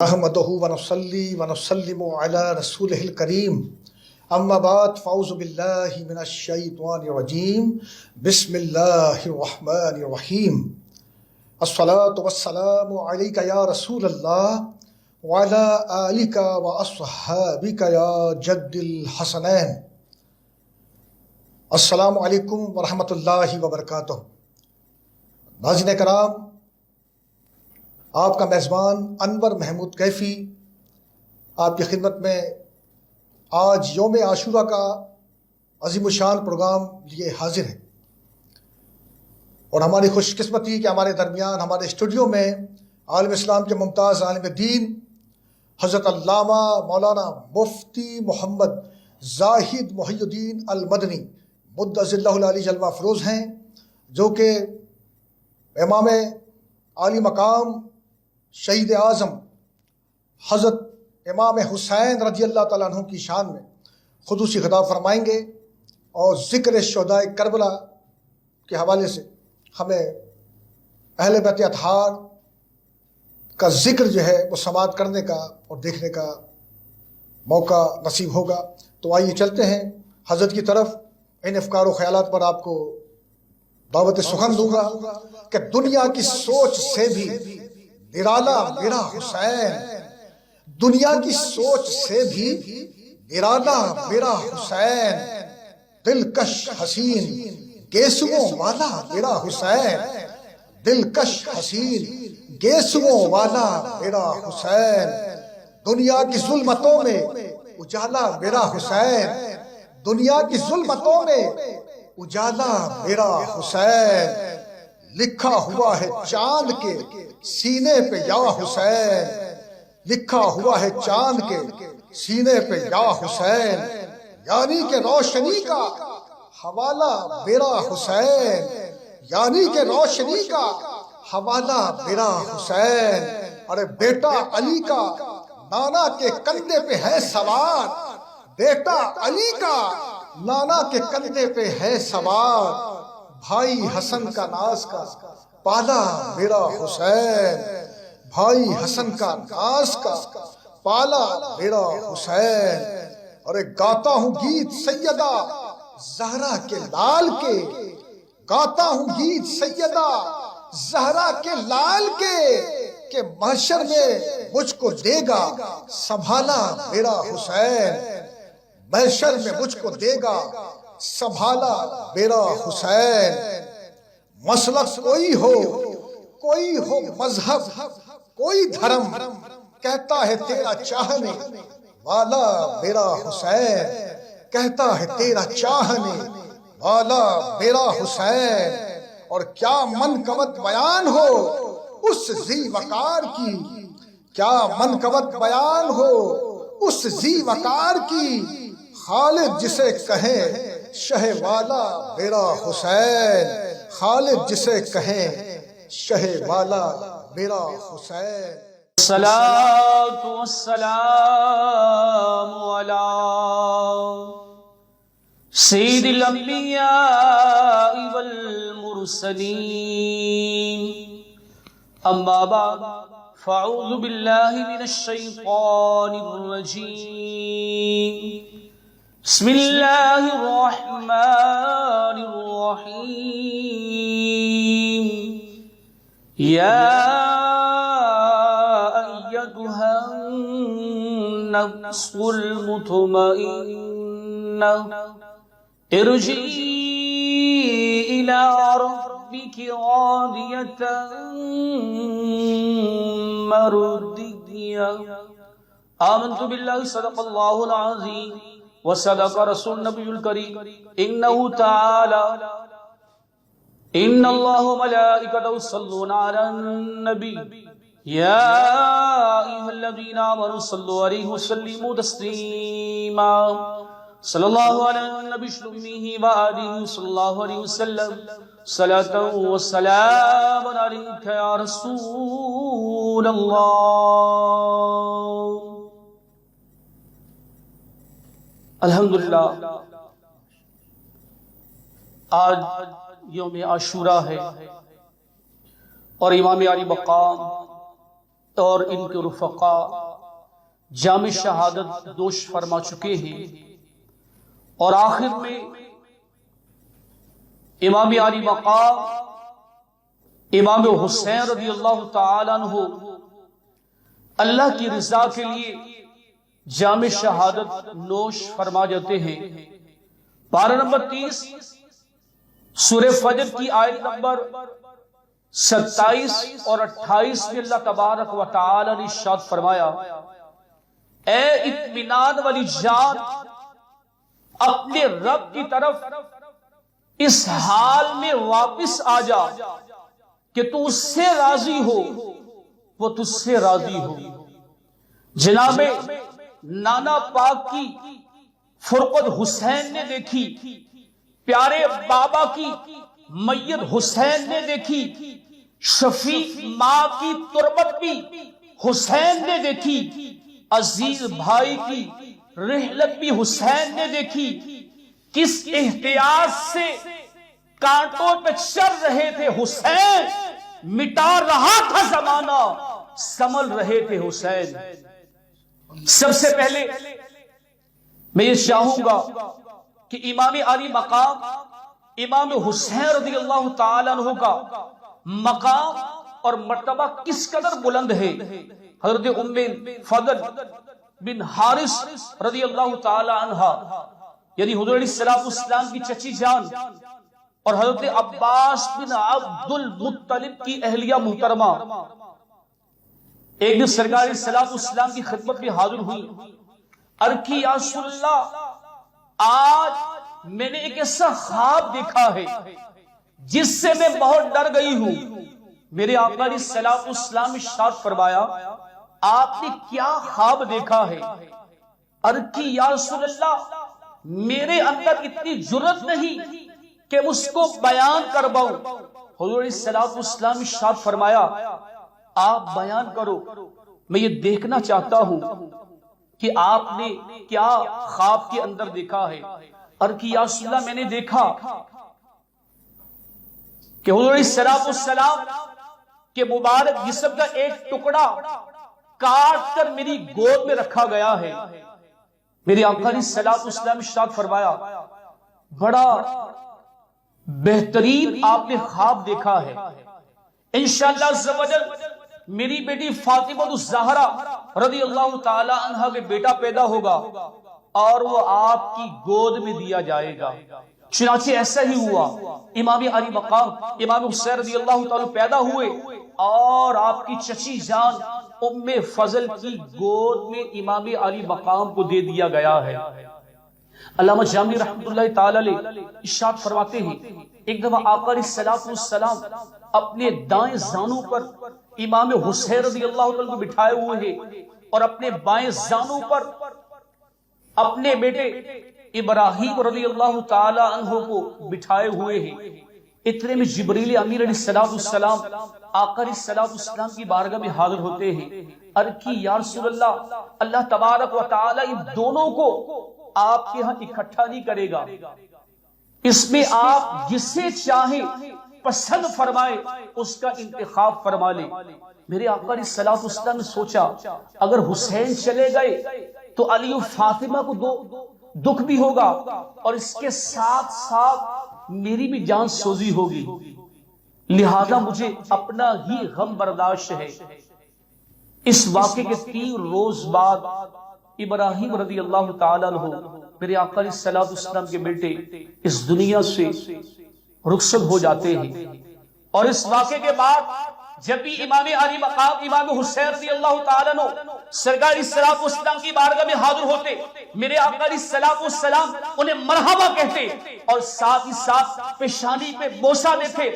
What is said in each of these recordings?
نحمدہ ونصلی ونسلم علی رسولہ الکریم اما بعد فاعوذ باللہ من الشیطان الرجیم بسم اللہ الرحمن الرحیم الصلاۃ والسلام علیک یا رسول اللہ وعلی آلک واصحابک یا جد الحسنین۔ السلام علیکم ورحمۃ اللہ وبرکاتہ۔ ناظرین کرام، آپ کا میزبان انور محمود کیفی آپ کی خدمت میں آج یوم عاشورہ کا عظیم الشان پروگرام لیے حاضر ہے، اور ہماری خوش قسمتی کہ ہمارے درمیان ہمارے اسٹوڈیو میں عالم اسلام کے ممتاز عالم دین حضرت علامہ مولانا مفتی محمد زاہد محی الدین المدنی مدظ اللہ العلی جلوہ افروز ہیں، جو کہ امام عالی مقام شہید اعظم حضرت امام حسین رضی اللہ تعالیٰ عنہ کی شان میں خصوصی خطاب فرمائیں گے، اور ذکر شہدائے کربلا کے حوالے سے ہمیں اہل بیت اطہار کا ذکر جو ہے وہ سماعت کرنے کا اور دیکھنے کا موقع نصیب ہوگا۔ تو آئیے چلتے ہیں حضرت کی طرف۔ ان افکار و خیالات پر آپ کو دعوت سخن دوں گا کہ دنیا کی سوچ سے بھی نرالا میرا حسین، دنیا کی سوچ سے بھی نرالا میرا حسین، دلکش حسین گیسووں والا میرا حسین، دلکش حسین گیسووں والا میرا حسین، دنیا کی ظلمتوں میں اجالا میرا حسین، دنیا کی ظلمتوں میں اجالا میرا حسین، لکھا ہوا ہے چاند کے سینے پہ یا حسین، لکھا ہوا ہے چاند کے سینے پہ یا حسین، یعنی کہ روشنی کا حوالہ میرا حسین، یعنی کہ روشنی کا حوالہ میرا حسین۔ ارے بیٹا علی کا نانا کے کندھے پہ ہے سوار، بیٹا علی کا نانا کے کندھے پہ ہے سوار، بھائی حسن کا ناز کا پالا میرا حسین، بھائی حسن کا ناز کا پالا میرا حسین۔ اور گاتا ہوں گیت سیدہ زہرا کے لال کے، گاتا ہوں گیت سیدہ زہرا کے لال کے، کہ محشر میں مجھ کو دے گا سنبھالا میرا حسین، محشر میں مجھ کو دے گا سنبھالا میرا حسین۔ مسلک کوئی ہو مذہب کوئی دھرم، کہتا ہے تیرا چاہنے والا میرا حسین، کہتا ہے تیرا چاہنے والا میرا حسین۔ اور کیا منقبت بیان ہو اس ذی وقار کی، کیا منقبت بیان ہو اس ذی وقار کی، خالد جسے کہیں شہ والا میرا حسین، خالد جسے کہیں شہ والا میرا حسین۔ الصلاة والسلام علی سید الانبیاء والمرسلین، اما بعد فاعوذ باللہ من الشیطان الرجیم، بسم اللہ الرحمن الرحیم، یا ایتھا النفس المطمئنہ ارجعی الی ربک راضیۃ مرضیہ۔ آمنت باللہ صدق اللہ العظیم وصدق رسول النبی الکریم، انہ تعالی ان اللہ ملائکتہ یصلون علی النبی یا ایھا الذین آمنوا صلوا علیہ وسلموا تسلیما، صلی اللہ علی النبی الامی وآلہ صلی اللہ علیہ وسلم، صلاۃ وسلام علیک یا رسول اللہ۔ الحمدللہ آج یوم عاشورہ ہے، اور امام علی مقام اور ان کے رفقا جام شہادت دوش فرما چکے ہیں، اور آخر میں امام علی مقام امام حسین رضی اللہ تعالیٰ عنہ اللہ کی رضا کے لیے جام شہادت نوش فرما جاتے ہیں۔ پارہ نمبر 30 سورہ فجر کی آیت نمبر 27 اور 28 میں اللہ تبارک و تعالی نے ارشاد فرمایا، اے اطمینان والی جان، اپنے رب کی طرف اس حال میں واپس آ جا کہ تو اس سے راضی ہو، وہ تجھ سے راضی ہو۔ جناب نانا پاک کی فرقت حسین نے دیکھی، پیارے بابا کی میت حسین نے دیکھی، شفیق ماں کی تربت بھی حسین نے دیکھی، عزیز بھائی کی رحلت بھی حسین نے دیکھی۔ کس احتیاط سے کانٹوں پہ چل رہے تھے حسین، مٹا رہا تھا زمانہ، سنبھل رہے تھے حسین۔ سب سے پہلے میں یہ چاہوں گا کہ امام علی مقام امام حسین رضی اللہ تعالیٰ عنہ کا مقام اور مرتبہ کس قدر بلند ہے۔ حضرت ام فضل بن حارث رضی اللہ تعالیٰ عنہ، یعنی حضور علیہ السلام کی چچی جان، اور حضرت عباس بن عبد المطلب کی اہلیہ محترمہ ایک دن سرکار علیہ السلام کی خدمت میں حاضر ہوئی، ارکی یا رسول اللہ، آج میں نے ایک ایسا خواب دیکھا ہے جس سے میں بہت ڈر گئی ہوں۔ میرے آقا علیہ السلام ارشاد فرمایا، آپ نے کیا خواب دیکھا ہے؟ ارکی یا رسول اللہ، میرے اندر اتنی جرت نہیں کہ اس کو بیان کر پاؤں۔ حضور علیہ السلام ارشاد فرمایا، آپ بیان کرو، میں یہ دیکھنا چاہتا ہوں کہ آپ نے کیا خواب کے اندر دیکھا ہے۔ ارکی یا رسول اللہ، میں نے دیکھا کہ حضور علیہ السلام کے مبارک جسم کا ایک ٹکڑا کاٹ کر میری گود میں رکھا گیا ہے۔ میرے آقا علیہ السلام ارشاد فرمایا، بڑا بہترین آپ نے خواب دیکھا ہے، انشاءاللہ عز و جل میری بیٹی فاطمہ الزہرا رضی اللہ تعالی عنہا کے بیٹا پیدا ہوگا اور وہ آپ کی گود میں دیا جائے گا۔ چنانچہ ایسا ہی ہوا، امام علی مقام امام حسین رضی اللہ تعالی پیدا ہوئے اور آپ کی چچی جان ام فضل کی گود میں امام علی مقام کو دے دیا گیا ہے۔ علامہ جامی رحمۃ اللہ تعالی علیہ ارشاد فرماتے ہیں، ایک دفعہ آقا علیہ السلام اپنے دائیں زانوں پر امام حسین رضی اللہ عنہ کو بٹھائے ہوئے ہیں اور اپنے بائیں زانوں پر اپنے بیٹے ابراہیم رضی اللہ تعالی عنہ کو بٹھائے ہوئے ہیں۔ اتنے میں جبریل امیر علیہ السلام آقا علیہ السلام کی بارگاہ میں حاضر ہوتے ہیں۔ ارکی یا رسول اللہ، اللہ تبارک و تعالی ان دونوں کو آپ کے ہاں اکٹھا نہیں کرے گا، اس میں آپ جسے چاہیں پسند فرمائے اس کا انتخاب فرما لیں۔ میرے آقا علیہ السلام نے سوچا، اگر حسین چلے گئے تو علی و فاطمہ کو دکھ بھی ہوگا اور اس کے ساتھ ساتھ میری بھی جان سوزی ہوگی، لہذا مجھے اپنا ہی غم برداشت ہے۔ اس واقعے کے 3 روز بعد ابراہیم رضی اللہ تعالیٰ عنہ میرے آقا علیہ السلام کے بیٹے اس دنیا سے رخصت ہو جاتے ہیں، اور اس واقعے کے بعد جب بھی امام علی مقام امام حسین رضی اللہ تعالیٰ عنہ سرکار علیہ السلام کی بارگاہ میں حاضر ہوتے، میرے آقا علیہ السلام انہیں مرحبا کہتے اور ساتھ ہی ساتھ پیشانی پہ بوسہ دیتے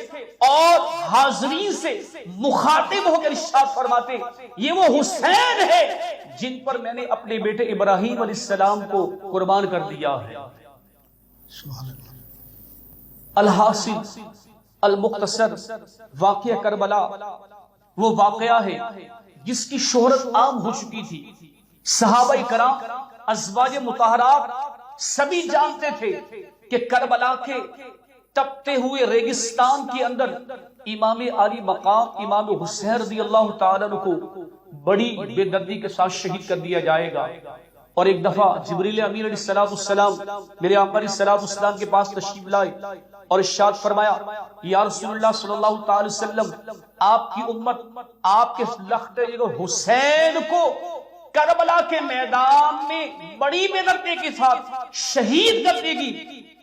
اور حاضرین سے مخاطب ہو کر ارشاد فرماتے، یہ وہ حسین ہے جن پر میں نے اپنے بیٹے ابراہیم علیہ السلام کو قربان کر دیا ہے۔ الحاصل المختصر واقعہ کربلا وہ واقعہ ہے جس کی شہرت عام ہو چکی تھی، صحابہ کرام ازواج مطہرات سبھی جانتے تھے کہ کربلا کے تپتے ہوئے ریگستان کے اندر امام علی مقام امام حسین رضی اللہ تعالیٰ عنہ کو بڑی بے دردی کے ساتھ شہید کر دیا جائے گا۔ اور ایک دفعہ جبریل امین علیہ السلام میرے آقا علیہ السلام کے پاس تشریف لائے اور ارشاد فرمایا یا رسول اللہ صلی اللہ تعالی وسلم، آپ کی امت آپ کے لخت حسین کو کربلا کے میدان میں بڑی بے دردی کے ساتھ شہید کر دے گی،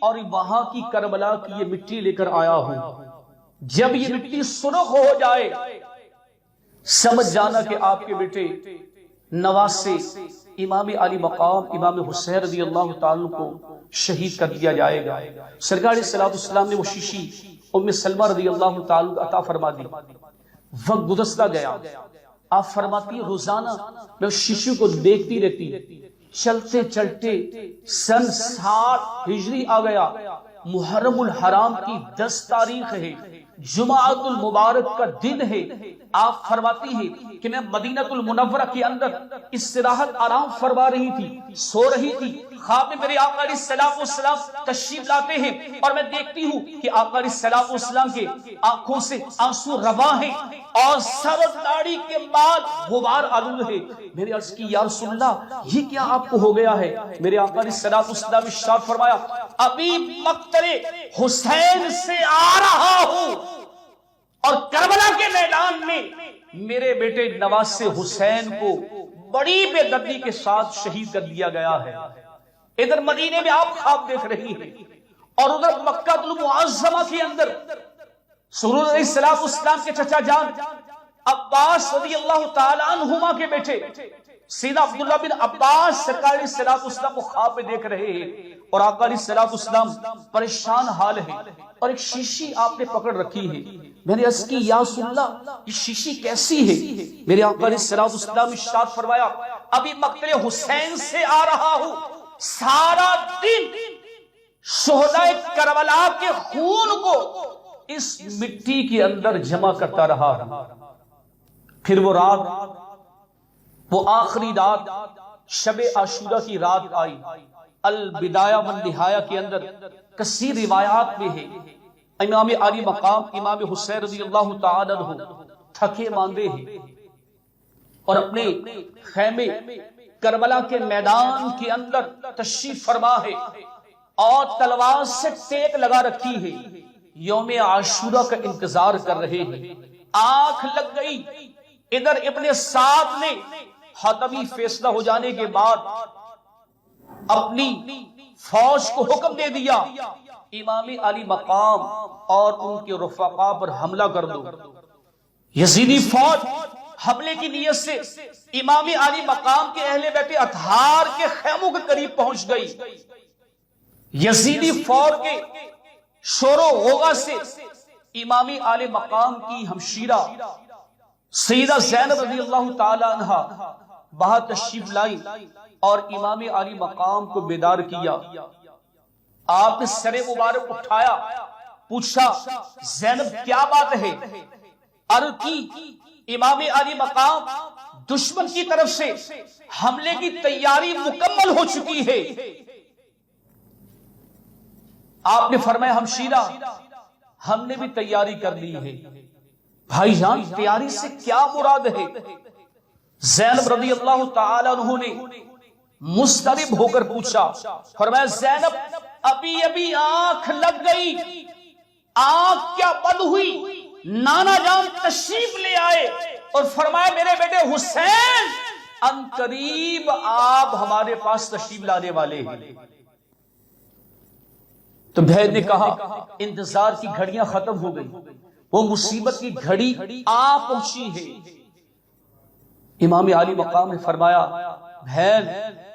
اور وہاں کی کربلا کی یہ مٹی لے کر آیا ہوں۔ جب یہ مٹی سرخ ہو جائے سمجھ جانا کہ آپ کے بیٹے نواسے امام علی مقام امام حسین رضی اللہ تعالیٰ کو شہید کر دیا جائے گا۔ سرکار صلی اللہ علیہ وسلم نے وہ شیشی ام سلمہ رضی اللہ تعالیٰ عطا فرما دی۔ وقت گزرتا گیا، آپ فرماتی روزانہ میں اس شیشی کو دیکھتی رہتی، چلتے چلتے سن 60 ہجری آ گیا، محرم الحرام کی 10 تاریخ ہے، جمعۃ المبارک کا دن ہے۔ آپ فرماتی ہیں کہ میں مدینہ المنورہ کے اندر استراحت آرام فرما رہی تھی، سو رہی تھی، خواب میں میرے آقا علیہ السلام تشریف لاتے ہیں اور میں دیکھتی ہوں کہ آقا علیہ السلام کے آنکھوں سے آنسو رواں ہیں اور سر داڑھی کے بال غبار آلود ہے۔ میں نے عرض کی یا رسول اللہ یہ کیا آپ کو ہو گیا ہے؟ میرے آقا علیہ السلام ارشاد فرمایا ابھی مقتل حسین سے آ رہا ہوں اور کربلا کے میدان میں میرے بیٹے نواسے حسین کو بڑی بے دردی کے ساتھ شہید کر دیا گیا ہے۔ ادھر مدینے میں آپ خواب دیکھ رہی ہیں اور ادھر مکہ المعظمہ کے اندر سرور علیہ السلام کے چچا جان عباس رضی اللہ تعالی عنہما کے بیٹے سیدہ عبداللہ بن عباس سرکار علیہ السلام کو خواب میں دیکھ رہے ہیں اور آقا علیہ السلام پریشان حال ہے اور ایک شیشی آپ نے پکڑ رکھی ہے۔ میں نے عرض کی یا رسول اللہ یہ شیشی کیسی ہے؟ میرے آقا علیہ السلام ارشاد فرمایا ابھی مقتل حسین سے آ رہا ہوں، سارا دن شہدائے کربلا کے خون کو اس مٹی کے اندر جمع کرتا رہا ہوں۔ پھر وہ رات، وہ آخری رات شب عاشورہ کی رات آئی۔ البدایہ والنہایہ کے اندر کثیر روایات میں ہے امام علی مقام امام حسین رضی اللہ تعالی عنہ تھکے ماندے ہیں اور اپنے خیمے کربلا کے میدان کے اندر تشریف فرما ہے اور تلوار سے ٹیک لگا رکھی ہے، یوم عاشورہ کا انتظار کر رہے ہیں۔ آنکھ لگ گئی، ادھر ابن سعد نے حتمی فیصلہ ہو جانے کے بعد اپنی فوج کو حکم دے دیا امام علی مقام اور ان کے رفقا پر حملہ کر دو۔ یزیدی فوج حملے کی نیت سے امام علی مقام کے اہل بیت اطہار کے خیموں کے قریب پہنچ گئی۔ یزیدی فوج کے شور و غوغا سے امام علی مقام کی ہمشیرہ سیدہ زینب رضی اللہ تعالی عنہا باہر تشریف لائی اور امام علی مقام کو بیدار کیا۔ آپ نے سر مبارک اٹھایا، پوچھا زینب کیا بات ہے؟ عرض کی امام علی مقام دشمن کی طرف سے حملے کی تیاری مکمل ہو چکی ہے۔ آپ نے فرمایا ہمشیرہ ہم نے بھی تیاری کر لی ہے۔ بھائی جان تیاری سے کیا مراد ہے؟ زینب رضی اللہ تعالی عنہ نے مسترب ہو کر پوچھا، فرمایا زینب ابھی ابھی آنکھ لگ گئی، آنکھ کیا بند ہوئی، نانا جان تشریف لے آئے اور فرمایا میرے بیٹے حسین ان قریب آپ ہمارے پاس تشریف لانے والے ہیں۔ تو بہن نے کہا انتظار کی گھڑیاں ختم ہو گئی، وہ مصیبت کی گھڑی آ پہنچی ہے۔ امام علی مقام نے فرمایا بہن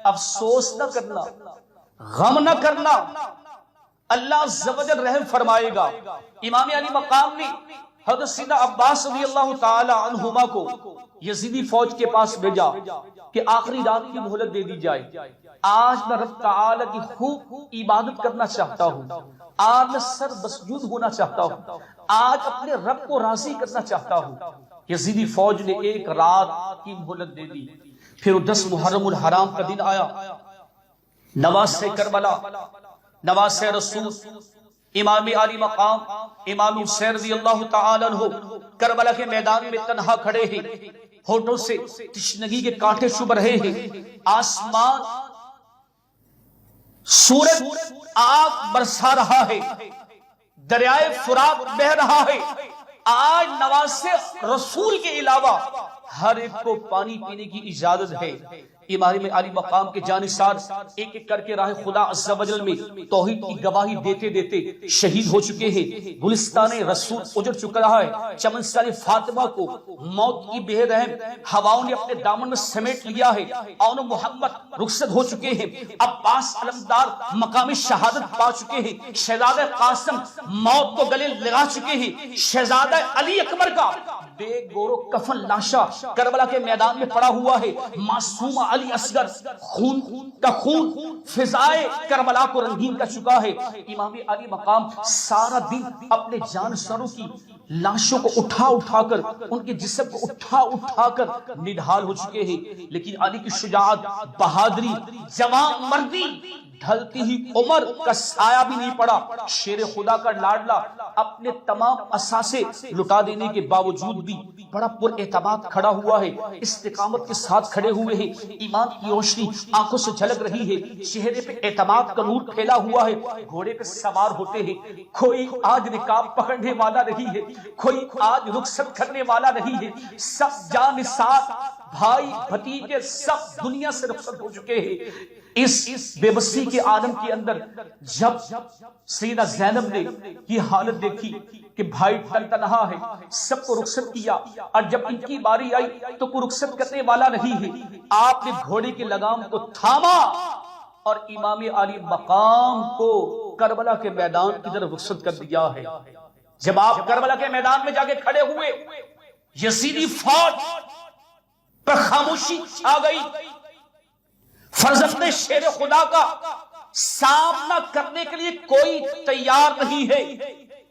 افسوس نہ کرنا، غم نہ کرنا، اللہ عز و جل رحم فرمائے گا۔ امام علی مقام نے حضرت سیدنا عباس رضی اللہ تعالی عنہما کو یزیدی فوج کے پاس بھیجا کہ آخری رات کی مہلت دے دی جائے، آج میں رب تعالی کی خوب عبادت کرنا چاہتا ہوں، آج میں سر مسجود ہونا چاہتا ہوں، آج اپنے رب کو راضی کرنا چاہتا ہوں۔ یزیدی فوج نے ایک رات کی مہلت دے دی۔ پھر 10 محرم الحرام کا دن آیا، نواسے کربلا، نواسے رسول امام علی مقام امام حسین رضی اللہ تعالی عنہ کربلا کے میدان میں تنہا کھڑے ہیں۔ ہوٹوں سے تشنگی کے کانٹے چبھ رہے ہیں، آسمان سورج آگ برسا رہا ہے، دریائے فرات بہہ رہا ہے، آج نواز رسول کے علاوہ ہر ایک کو پانی پینے کی اجازت ہے۔ امام علی مقام کے جانثار ایک ایک کر کے راہ خدا عز و جل میں توحید کی گواہی دیتے دیتے شہید ہو چکے ہیں۔ گلستان رسول اجڑ چکا رہا ہے، چمن سال فاطمہ کو موت کی بے رحم ہواؤں نے اپنے دامن میں سمیٹ لیا ہے، اون محمد رخصت ہو چکے ہیں، عباس علمدار مقام شہادت پا چکے ہیں، شہزادہ قاسم موت کو گلے لگا چکے ہیں، شہزادہ علی اکبر کا بے گورو کفن لاشا کربلا کے میدان میں پڑا ہوا ہے، معصوم علی اصغر خون کا خون فضائے کربلا کو رنگین کر چکا ہے۔ امام علی مقام سارا دن اپنے جانشینوں کی لاشوں کو اٹھا اٹھا کر، ان کے جسم کو اٹھا اٹھا کر نڈھال ہو چکے ہیں، لیکن علی کی شجاعت، بہادری، جوان مردی، ڈھلتی ہی عمر کا سایہ بھی نہیں پڑا۔ شیر خدا کا لاڈلا اپنے تمام اثاثے لٹا دینے کے باوجود بھی بڑا پر اعتماد کھڑا ہوا ہے، استقامت کے ساتھ کھڑے ہوئے ہیں، ایمان کی روشنی آنکھوں سے جھلک رہی ہے، چہرے پہ اعتماد کا نور پھیلا ہوا ہے، گھوڑے پہ سوار ہوتے ہیں، کوئی آج نقاب پکڑنے والا نہیں ہے، کوئی آج رخصت کرنے والا نہیں ہے، سب جانثار بھائی بھتیجے سب دنیا سے رخصت ہو چکے ہیں۔ اس بے بسی کے عالم کے اندر جب سیدہ زینب نے یہ حالت دیکھی کہ بھائی تن تنہا ہے، سب کو رخصت کیا، اور جب ان کی باری آئی تو کوئی رخصت کرنے والا نہیں ہے، آپ نے گھوڑے کے لگام کو تھاما اور امام علی مقام کو کربلا کے میدان کی طرف رخصت کر دیا ہے۔ جب آپ کربلا کے میدان میں جا کے کھڑے ہوئے، یزیدی فوج پر خاموشی چھا گئی، فرزند شیر خدا کا سامنا کرنے کے لیے کوئی تیار نہیں ہے،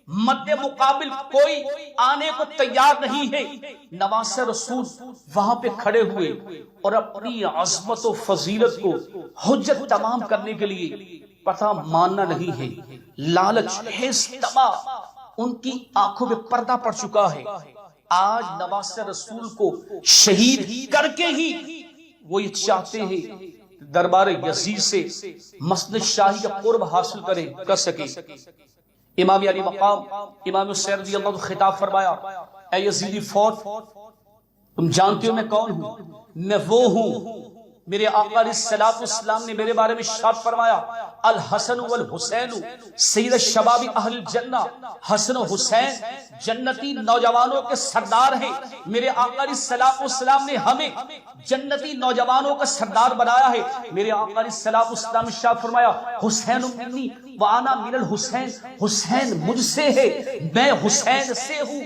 مد مقابل کوئی آنے کو تیار نہیں ہے۔ نواز رسول وہاں پہ کھڑے ہوئے اور اپنی عظمت و فضیلت کو حجت تمام کرنے کے لیے پتہ ماننا نہیں ہے، لالچ حس تما ان کی آنکھوں میں پردہ پڑ چکا ہے۔ آج نواز رسول کو شہید کر کے ہی وہ یہ چاہتے ہیں دربار یزید سے مسند شاہی کا قرب حاصل کر سکے۔ امام علی مقام امام حسین رضی اللہ عنہ خطاب فرمایا، اے یزیدی فوج، تم جانتے ہو میں کون ہوں؟ میں وہ ہوں، میرے آقا علیہ الصلوۃ والسلام نے میرے بارے میں ارشاد فرمایا، الحسن والحسین سید الشباب اہل الجنہ، حسن و حسین جنتی نوجوانوں کے سردار ہیں۔ میرے آقا علیہ الصلوۃ والسلام نے ہمیں جنتی نوجوانوں کا سردار بنایا ہے۔ میرے آقا علیہ الصلوۃ والسلام نے ارشاد فرمایا، حسین منی وانا من الحسین، حسین مجھ سے ہے، میں حسین سے ہوں۔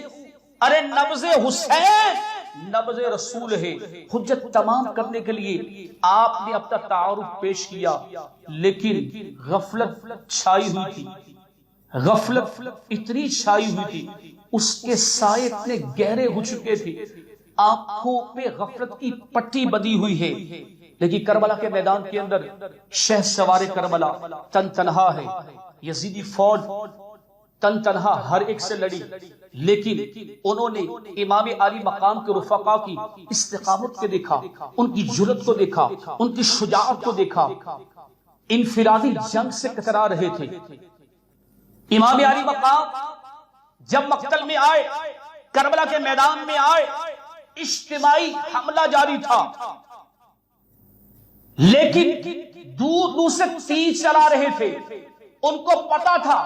ارے نبض حسین نبض رسول ہے۔ حجت تمام کرنے کے لیے آپ نے اپنا تعارف پیش کیا، لیکن غفلت چھائی ہوئی تھی، غفلت اتنی چھائی ہوئی تھی، اس کے سائے اتنے گہرے ہو چکے تھے، آنکھوں پہ غفلت کی پٹی بندھی ہوئی ہے۔ لیکن کربلا کے میدان کے اندر شہ سوار کربلا تن تنہا ہے، یزیدی فوج تن تنہا ہر ایک سے لڑی، لیکن انہوں نے امام علی مقام کے رفقا کی استقامت کو دیکھا، ان کی جرأت کو دیکھا، ان کی شجاعت کو دیکھا، انفرادی جنگ سے کترا رہے تھے۔ امام علی مقام جب مقتل میں آئے، کربلا کے میدان میں آئے، اجتماعی حملہ جاری تھا، لیکن دور دور سے تیر چلا رہے تھے۔ ان کو پتا تھا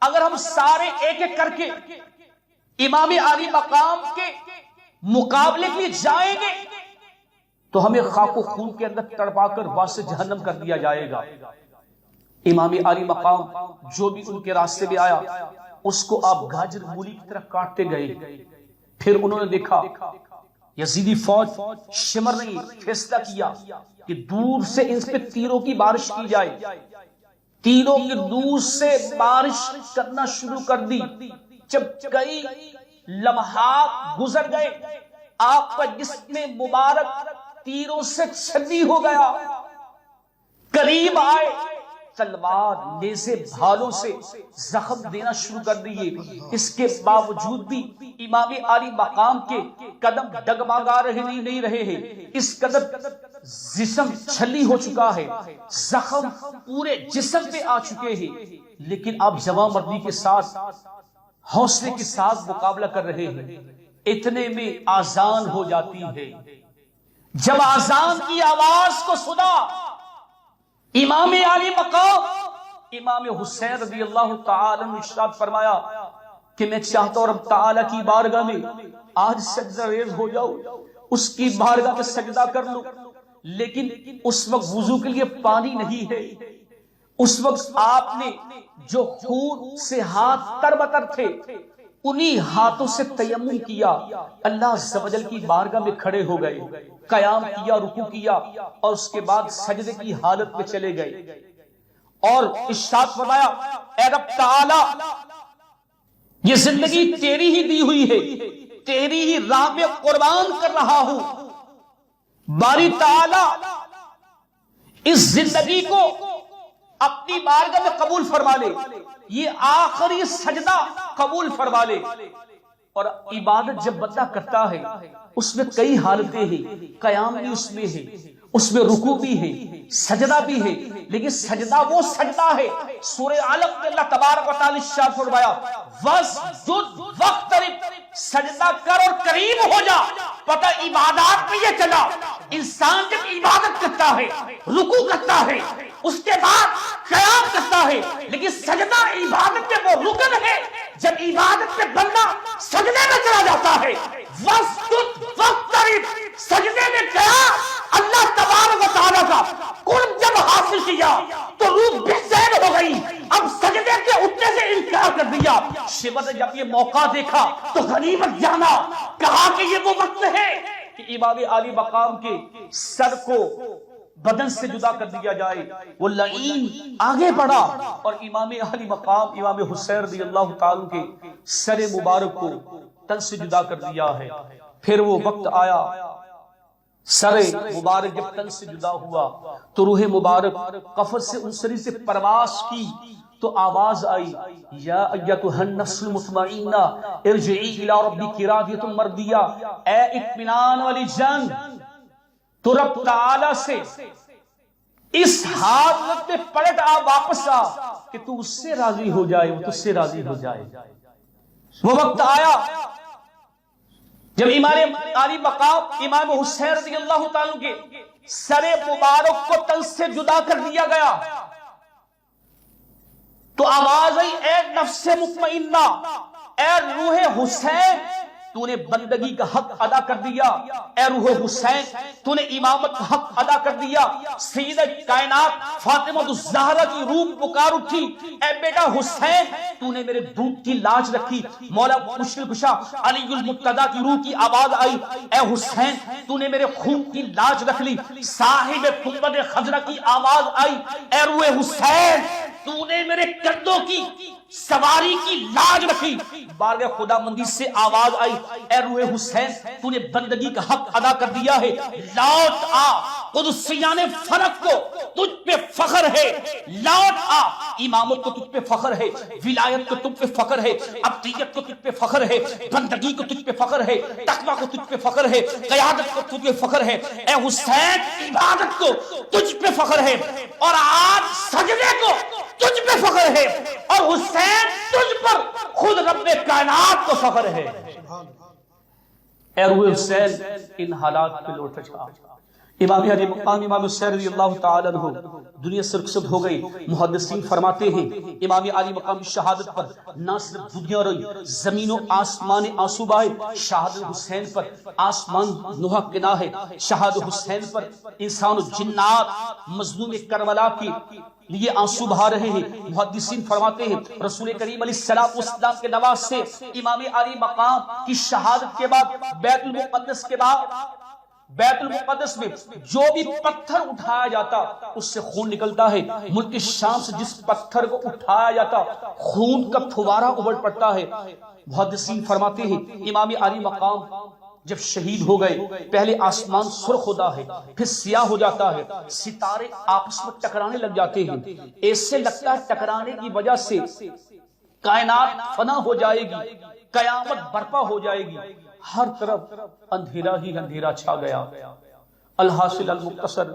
اگر ہم سارے ایک ایک کر کے امام علی مقام کے مقابلے کے لیے جائیں گے تو ہمیں خاک و خون کے اندر تڑپا کر واسطے جہنم کر دیا جائے گا۔ امام علی مقام جو بھی ان کے راستے میں آیا اس کو آپ گاجر مولی کی طرح کاٹتے گئے۔ پھر انہوں نے دیکھا یزیدی فوج شمر نہیں، فیصلہ کیا کہ دور سے ان پہ تیروں کی بارش کی جائے۔ تیروں کے دور سے بارش کرنا شروع کر دی۔ جب کئی لمحات گزر گئے، آپ کا جسم مبارک تیروں سے چھنی ہو گیا۔ قریب آئے، تلوار نیزے بھالوں سے زخم دینا شروع کر دیے. اس کے باوجود بھی امام عالی مقام کے قدم ڈگمگا نہیں رہے ہیں. اس قدر جسم چھلی ہو چکا ہے, زخم پورے جسم پہ آ چکے ہیں, لیکن آپ جواں مردی کے ساتھ حوصلے کے ساتھ مقابلہ کر رہے ہیں. اتنے میں آذان ہو جاتی ہے. جب آذان کی آواز کو سنا, امام عالی مقام امام حسین رضی اللہ تعالی عنہ ارشاد فرمایا کہ میں چاہتا ہوں رب تعالی کی بارگاہ میں آج سجدہ ریز ہو جاؤ, اس کی بارگاہ میں سجدہ کر لوں. لیکن اس وقت وضو کے لیے پانی نہیں ہے. اس وقت آپ نے جو خون سے ہاتھ تربتر تھے انہی ہاتھوں سے تیمم کیا, اللہ عز و جل کی بارگاہ میں کھڑے ہو گئے, قیام کیا, رکوع کیا, اور اس کے بعد سجدے کی حالت میں چلے گئے اور ارشاد فرمایا اے رب تعالی یہ زندگی تیری ہی دی ہوئی ہے, تیری ہی راہ میں قربان کر رہا ہوں. باری تعالی اس زندگی کو اپنی بارگاہ میں قبول فرما لے, یہ آخری سجدہ قبول فرما لے. اور عبادت جب بندہ کرتا ہے اس میں کئی حالتیں ہیں, قیام بھی اس میں ہے, اس میں رکوع بھی ہے, سجدہ بھی ہے, لیکن سجدہ وہ سجدہ ہے. سورہ علق میں اللہ تبارک و تعالی ارشاد فرمایا واسجد واقترب, سجدہ کر اور قریب ہو جا. پتہ عبادات میں یہ چلا, انسان جب عبادت کرتا ہے, رکوع کرتا ہے, اس کے بعد قیام کرتا ہے, لیکن سجدہ عبادت میں وہ رکن ہے. جب عبادت میں بندہ سجدے میں چلا جاتا ہے, واسجد واقترب, سجدے میں گیا, اللہ تبارک و تعالیٰ کا قرب جب حاصل کیا تو روح بے چین ہو گئی, اب سجدے کے اٹھنے سے انکار کر دیا. شیبر نے جب یہ موقع دیکھا تو غنیمت جانا, کہا کہ یہ وہ وقت ہے کہ امام عالی مقام کے سر کو بدن سے جدا کر دیا جائے. وہ لعین آگے بڑھا اور امام عالی مقام امام حسین رضی اللہ تعالی کے سر مبارک کو تن سے جدا کر دیا ہے. پھر وہ وقت آیا, سر مبارک جب تن سے جدا ہوا تو روح مبارک قفر سے انسری سے پرواز کی تو آواز آئی یا ایتھا النفس المطمئنہ ارجعی الی ربک راضیۃ مرضیہ, اے اطمینان والی جان تو رب تعالی سے اس حالت میں پلٹ آ, واپس آ کہ تو اس سے راضی ہو جائے, وہ تجھ سے راضی ہو جائے. وہ وقت آیا جب امام عالی مقام امام حسین رضی اللہ تعالیٰ کے سر مبارک کو تن سے جدا کر دیا گیا تو آواز آئی اے نفس مطمئنہ, اے روح حسین تو نے بندگی کا حق ادا کر دیا, اے روح حسین تو نے امامت کا حق ادا کر دیا. سیدہ کائنات فاطمہ الزہرا کی روح پکار اٹھی, اے بیٹا حسین تو نے میرے دودھ کی لاج رکھی. مولا مشکل کشا علی المرتضیٰ کی روح کی آواز آئی, اے حسین تو نے میرے خون کی لاج رکھ لی. صاحب گنبد خضرا کی آواز آئی, اے روح حسین تو نے میرے کندھوں کی سواری کی لاج رکھی. بارگاہ خدا مندی سے آواز آئی, اے روح حسین تو نے بندگی کا حق ادا کر دیا ہے, لوٹ آ, قدسیان فرق کو تجھ پہ فخر ہے, لوٹ آ, امامت کو تجھ پہ فخر ہے, ولایت کو تجھ پہ فخر ہے, عبدیت کو تجھ پہ فخر ہے, بندگی کو تجھ پہ فخر ہے, تقویٰ کو تجھ پہ فخر ہے, قیادت کو تجھ پہ فخر ہے. اے حسین عبادت کو تجھ پہ فخر ہے اور آج سجدے کو تجھ پہ فخر ہے, اور حسین تجھ پر خود رب کائنات کو فخر ہے. اے روح حسین ان حالات پہ لوٹ جا. امام علی مقام امام حسین رضی اللہ تعالی عنہ دنیا سے رخصت ہو گئی. محدثین فرماتے ہیں امام علی مقام کی شہادت پر نہ صرف دنیا رہی, زمین و آسمان آنسو بہائے. شہادت حسین پر آسمان نوحہ کنا ہے, شہادت حسین پر انسان و جنات مظلوم کربلا کی لیے آنسو بہا رہے ہیں. محدثین فرماتے ہیں رسول کریم علیہ السلام کے نواز سے امام علی مقام کی شہادت کے بعد بیت المقدس کے بعد بیت المقدس میں جو بھی پتھر اٹھایا جاتا اس سے خون نکلتا ہے. ملک شام سے جس پتھر کو اٹھایا جاتا خون کا پھوارا ابل پڑتا ہے. محدثین فرماتے ہیں امام علی مقام جب شہید ہو گئے پہلے آسمان سرخ ہوتا ہے پھر سیاہ ہو جاتا ہے، ستارے آپس میں ٹکرانے لگ جاتے ہیں، ایسے لگتا ہے ٹکرانے کی وجہ سے کائنات فنا ہو جائے گی، قیامت برپا ہو جائے گی، ہر طرف اندھیرا ہی اندھیرا چھا گیا۔ الحاصل المختصر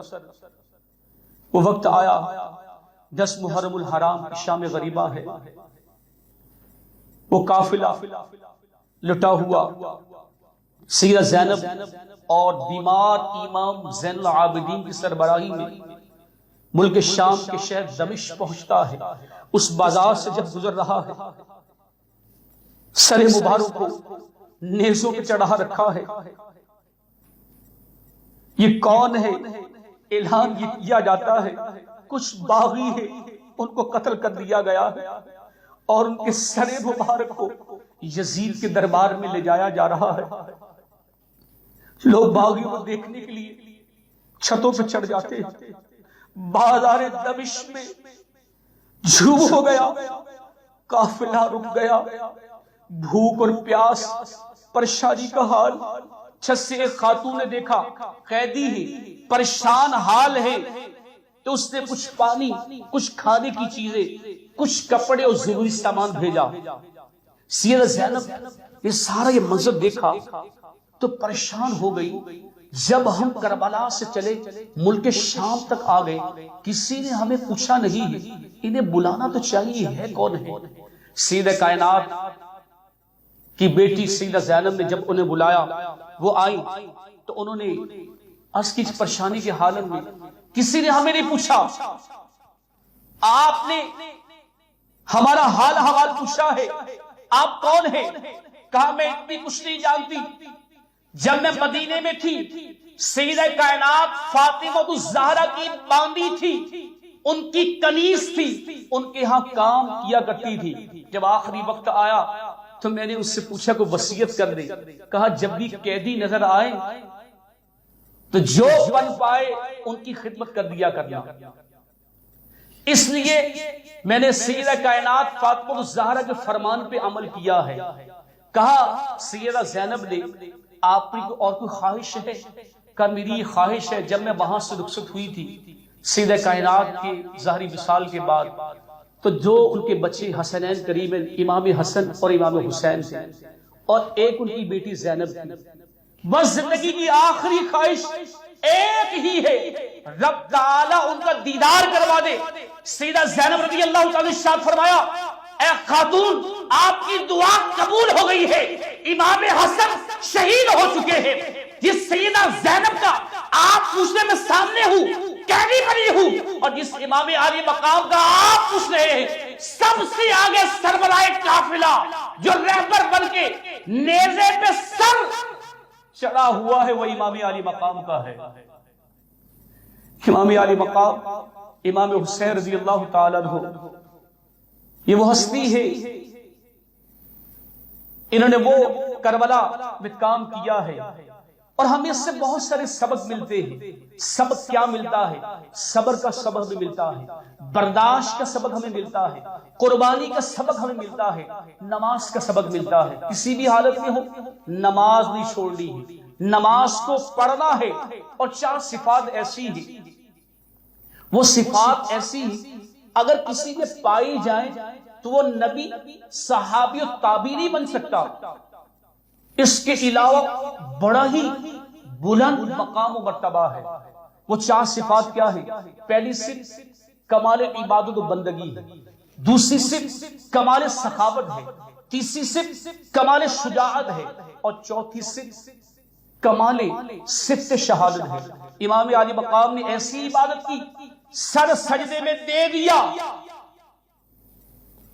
وہ وقت آیا 10 محرم الحرام شام غریبہ ہے، وہ قافلہ لٹا ہوا سیدہ زینب اور بیمار امام زین العابدین کی سربراہی میں ملک شام کے شہر دمشق پہنچتا ہے۔ اس بازار سے جب گزر رہا ہے، سر مبارک کو نیزوں پہ چڑھا رکھا ہے۔ یہ کون ہے؟ اعلان یہ کیا جاتا ہے کچھ باغی ہے، ان کو قتل کر دیا گیا ہے اور ان کے سر مبارک کو یزید کے دربار میں لے جایا جا رہا ہے۔ لوگ باغیوں کو دیکھنے کے لیے چھتوں پہ چڑھ جاتے ہیں۔ بازار دمشق میں جھوم ہو گیا، قافلہ رک گیا، بھوک اور پیاس، پریشانی کا حال۔ چھت سے ایک خاتون نے دیکھا قیدی ہے، پریشان حال ہے، تو اس نے کچھ پانی، کچھ کھانے کی چیزیں، کچھ کپڑے اور ضروری سامان بھیجا۔ سیدہ زینب یہ سارا یہ منظر دیکھا تو پریشان ہو گئی۔ جب ہم کربلا سے چلے ملک شام تک آ گئے، کسی نے ہمیں پوچھا نہیں ہے، انہیں بلانا تو چاہیے، ہے کون ہے؟ سیدہ کائنات کی بیٹی سیدہ زینب نے جب انہیں بلایا، وہ آئی تو انہوں نے عرض کی پریشانی کی حالت میں، کسی نے ہمیں نہیں پوچھا، آپ نے ہمارا حال حوال پوچھا ہے، آپ کون ہیں؟ کہا میں اتنی کچھ نہیں جانتی، جب میں مدینے میں تھی سیدہ کائنات فاطمہ الزہرا کی باندی تھی، ان کی کنیز تھی، ان کے ہاں کام کیا کرتی تھی۔ جب آخری وقت آیا تو میں نے اس سے پوچھا کوئی وصیت کر دے، کہا جب بھی قیدی نظر آئے تو جو بن پائے ان کی خدمت کر دیا کرنا۔ اس لیے میں نے سیدہ کائنات فاطمہ الزہرا کے فرمان پہ عمل کیا ہے۔ کہا سیدہ زینب نے آپ کی اور کوئی خواہش ہے؟ کہا میری خواہش ہے، جب میں وہاں سے رخصت ہوئی تھی سیدہ کائنات کے ظاہری وصال کے بعد، تو جو ان کے بچے حسنین کریم امام حسن اور امام حسین تھے اور ایک ان کی بیٹی زینب تھی، بس زندگی کی آخری خواہش ایک ہی ہے، رب تعالیٰ ان کا دیدار کروا دے۔ سیدہ زینب رضی اللہ تعالیٰ ارشاد فرمایا اے خاتون آپ کی دعا قبول ہو گئی ہے، امام حسن شہید ہو چکے ہیں۔ جس سیدہ زینب کا آپ پوچھنے میں سامنے ہوں، قیدی بنی ہوں، اور جس امام عالی مقام کا آپ پوچھ رہے ہیں، سب سے آگے سربراہ قافلہ جو رہبر بن کے نیزے پہ سر چڑھا ہوا ہے وہ امام عالی مقام کا ہے۔ امام عالی مقام امام حسین رضی اللہ تعالیٰ عنہ، یہ وہ ہستی ہے، انہوں نے وہ کربلا میں کام کیا ہے، اور ہمیں اس سے بہت سارے سبق ملتے ہیں۔ سبق کیا ملتا ہے؟ صبر کا سبق ہمیں ملتا ہے، برداشت کا سبق ہمیں ملتا ہے، قربانی کا سبق ہمیں ملتا ہے، نماز کا سبق ملتا ہے۔ کسی بھی حالت میں ہو نماز نہیں چھوڑنی ہے، نماز کو پڑھنا ہے، اور 4 صفات ایسی ہیں، وہ صفات ایسی ہیں اگر کسی میں پائی جائیں تو وہ نبی، صحابی اور تابعی نہیں بن سکتا۔ اس کے علاوہ بڑا ہی بلند مقام و مرتبہ ہے۔ وہ 4 صفات کیا ہیں؟ پہلی صفت کمال عبادت و بندگی ہے، دوسری صفت کمال سخاوت ہے، تیسری صفت کمال شجاعت ہے، اور چوتھی صفت کمال صفت شہادت ہے۔ امام عالی مقام نے ایسی عبادت کی، سر سجدے میں دے دیا،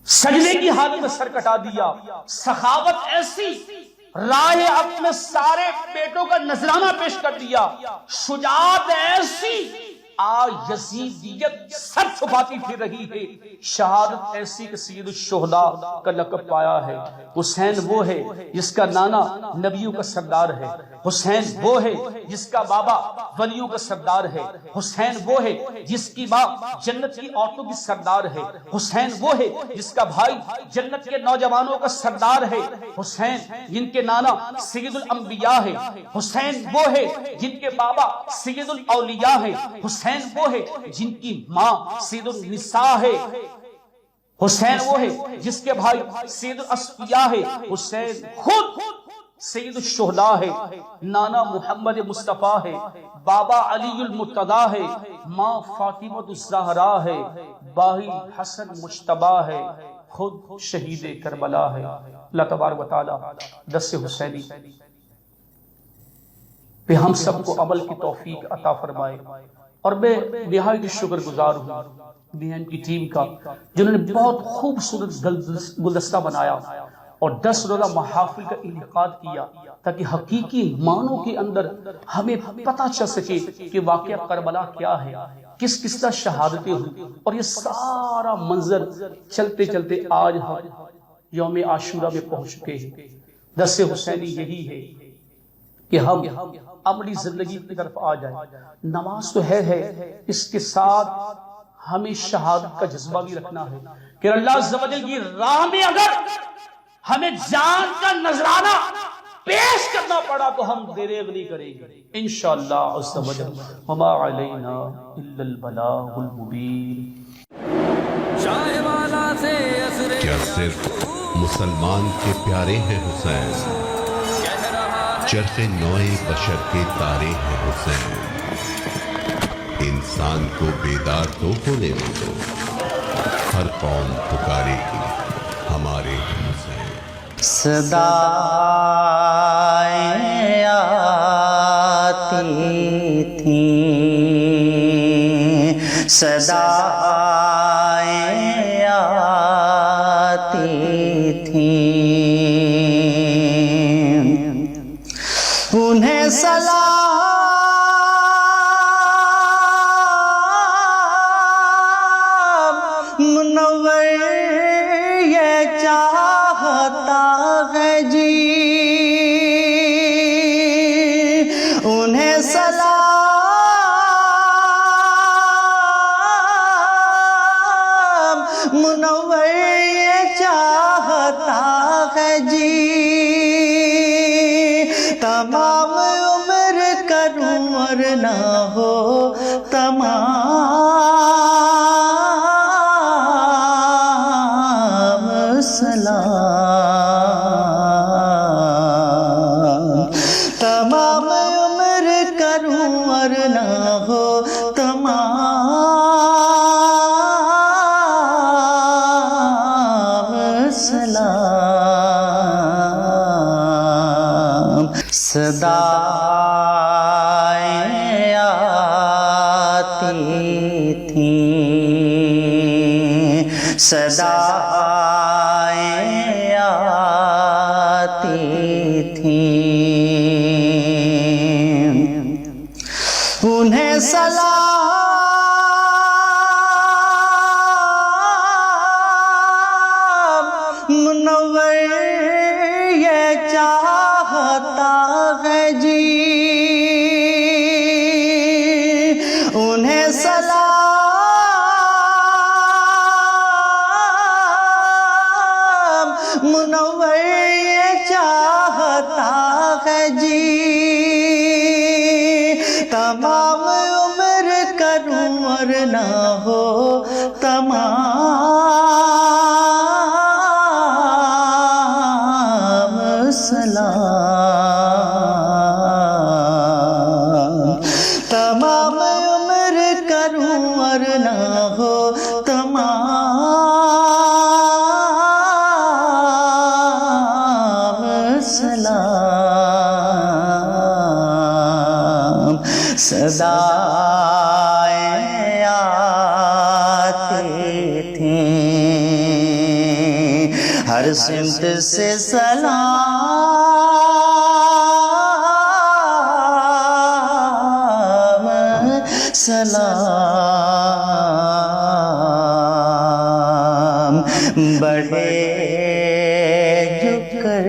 سجدے کی حالت میں سر کٹا دیا۔ سخاوت ایسی، راہ اپنے سارے بیٹوں کا نذرانہ پیش کر دیا۔ شجاعت ایسی، یزیدیت سر چھپاتی پھر رہی ہے۔ شہادت ایسی کہ سید الشہداء کا لقب پایا ہے۔ حسین وہ ہے جس کا نانا نبیوں کا سردار ہے۔ حسین وہ ہے جس کا بابا ولیوں کا سردار ہے، حسین وہ ہے جس کی ماں جنت کی عورتوں کی سردار ہے، حسین وہ ہے جس کا بھائی جنت کے نوجوانوں کا سردار ہے، حسین جن کے نانا سید الانبیاء ہے، حسین وہ ہے جن کے بابا سید الاولیاء ہے، حسین وہ ہے جن کی ماں سید النساء ہے، حسین وہ ہے جس کے بھائی سید الاصفیاء ہے، حسین خود سید الشہداء ہے، نانا محمد مصطفیٰ ہے، بابا علی المرتضیٰ ہے، ماں فاطمہ الزہراء ہے، بھائی حسن مجتبیٰ ہے، خود شہید کربلا ہے۔ اللہ تبارک و تعالی دس حسینی پہ ہم سب کو عمل کی توفیق عطا فرمائے، اور میں نہایت شکر گزار ہوں BN کی ٹیم کا جنہوں نے بہت خوبصورت گلدستہ بنایا اور 10 روزہ محافل کا انعقاد کیا تاکہ حقیقی معنوں کے اندر ہمیں پتہ چل سکے کہ واقعہ کربلا کیا ہے، کس کس طرح شہادتیں ہوئی، اور یہ سارا منظر چلتے چلتے آج ہم یوم عاشورہ میں پہنچ چکے ہیں۔ دس حسینی یہی ہے کہ ہم عملی زندگی کی طرف آ جائیں۔ نماز تو ہے، اس کے ساتھ ہمیں شہادت کا جذبہ بھی رکھنا ہے کہ اللہ عز و جل کی راہ میں اگر ہمیں جان کا نذرانہ پیش کرنا پڑا تو ہم دریغ نہیں کریں گے انشاءاللہ عز و جل۔ وما علینا الا البلاغ المبین۔ کیا صرف مسلمان کے پیارے ہیں حسین؟ چرخ نوئے بشر کے تارے ہیں حسین۔ انسان کو بیدار تو ہونے دو، ہر قوم پکارے گی ہمارے حسین۔ صدائیں آتی تھیں، صدائیں آتی تھیں، انہیں سلام منور یہ چاہتا ہے جی، انہیں سلام منور یہ چاہتا ہے جی، تمام عمر کروں اور نہ ہو تمام سلام، تمام عمر کروں اور نہ ہو تمام سلام۔ صدائیں آتی تھیں، صدائیں آتی تھیں، انہیں سلام منور یہ چاہتا ہے جی، انہیں سلام منور یہ چاہتا ہے جی، تمام عمر کروں اور نہ ہو تمام سلام، تمام عمر کروں اور نہ ہو تمام سلام۔ صدائیں آتی تھیں، ہر سمت سے سلام سلام، بڑھے جھک کر